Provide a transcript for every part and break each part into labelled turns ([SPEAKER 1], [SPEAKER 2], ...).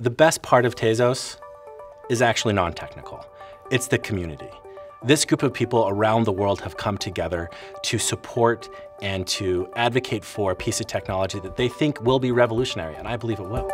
[SPEAKER 1] The best part of Tezos is actually non-technical. It's the community. This group of people around the world have come together to support and to advocate for a piece of technology that they think will be revolutionary, and I believe it will.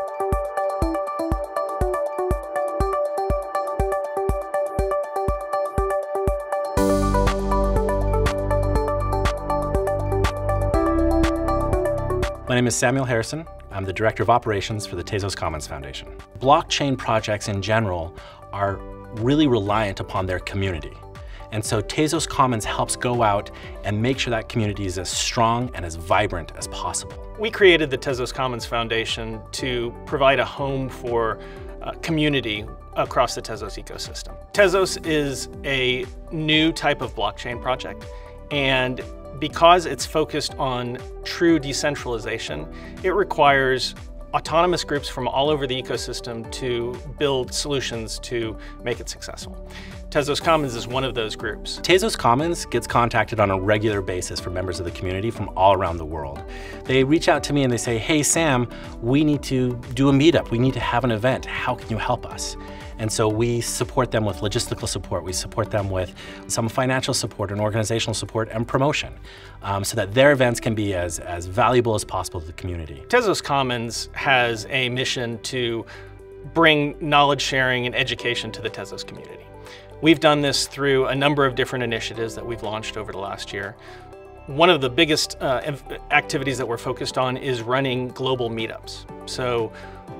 [SPEAKER 1] My name is Samuel Harrison. I'm the Director of Operations for the Tezos Commons Foundation. Blockchain projects in general are really reliant upon their community. And so Tezos Commons helps go out and make sure that community is as strong and as vibrant as possible.
[SPEAKER 2] We created the Tezos Commons Foundation to provide a home for community across the Tezos ecosystem. Tezos is a new type of blockchain project, and because it's focused on true decentralization, it requires autonomous groups from all over the ecosystem to build solutions to make it successful. Tezos Commons is one of those groups.
[SPEAKER 1] Tezos Commons gets contacted on a regular basis from members of the community from all around the world. They reach out to me and they say, hey Sam, we need to do a meetup. We need to have an event. How can you help us? And so we support them with logistical support. We support them with some financial support and organizational support and promotion so that their events can be as valuable as possible to the community.
[SPEAKER 2] Tezos Commons has a mission to bring knowledge sharing and education to the Tezos community. We've done this through a number of different initiatives that we've launched over the last year. One of the biggest activities that we're focused on is running global meetups. So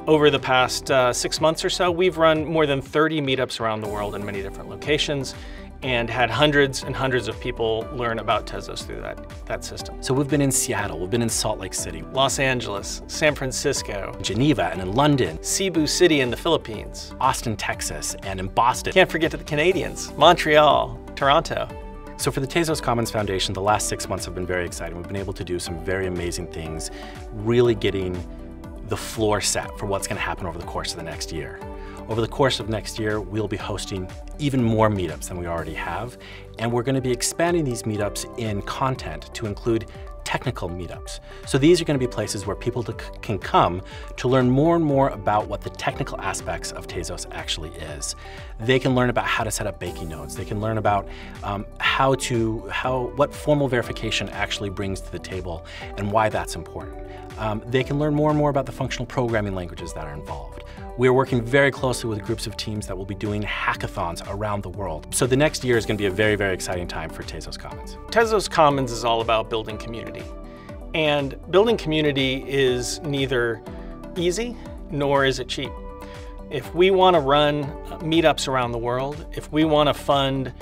[SPEAKER 2] over the past 6 months or so, we've run more than 30 meetups around the world in many different locations and had hundreds and hundreds of people learn about Tezos through that system.
[SPEAKER 1] So we've been in Seattle, we've been in Salt Lake City,
[SPEAKER 2] Los Angeles, San Francisco,
[SPEAKER 1] Geneva, and in London,
[SPEAKER 2] Cebu City in the Philippines,
[SPEAKER 1] Austin, Texas, and in Boston.
[SPEAKER 2] Can't forget the Canadians, Montreal, Toronto.
[SPEAKER 1] So for the Tezos Commons Foundation, the last 6 months have been very exciting. We've been able to do some very amazing things, really getting the floor set for what's going to happen over the course of the next year. Over the course of next year, we'll be hosting even more meetups than we already have, and we're going to be expanding these meetups in content to include technical meetups. So these are going to be places where people can come to learn more and more about what the technical aspects of Tezos actually is. They can learn about how to set up baking nodes. They can learn about what formal verification actually brings to the table and why that's important. They can learn more and more about the functional programming languages that are involved. We're working very closely with groups of teams that will be doing hackathons around the world. So the next year is going to be a very, very exciting time for Tezos Commons.
[SPEAKER 2] Tezos Commons is all about building community. And building community is neither easy nor is it cheap. If we want to run meetups around the world, if we want to fund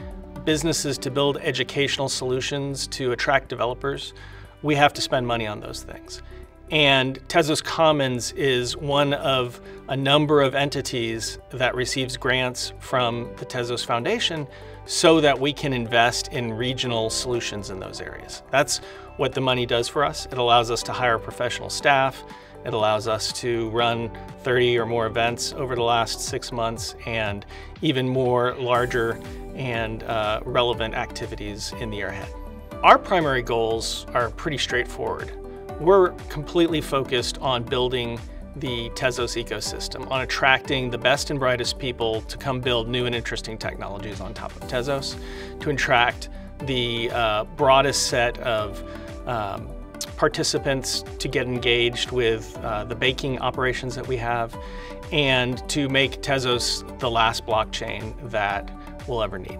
[SPEAKER 2] businesses to build educational solutions to attract developers, we have to spend money on those things. And Tezos Commons is one of a number of entities that receives grants from the Tezos Foundation so that we can invest in regional solutions in those areas. That's what the money does for us. It allows us to hire professional staff. It allows us to run 30 or more events over the last 6 months and even more larger and relevant activities in the year ahead. Our primary goals are pretty straightforward. We're completely focused on building the Tezos ecosystem, on attracting the best and brightest people to come build new and interesting technologies on top of Tezos, to attract the broadest set of participants to get engaged with the baking operations that we have, and to make Tezos the last blockchain that we'll ever need.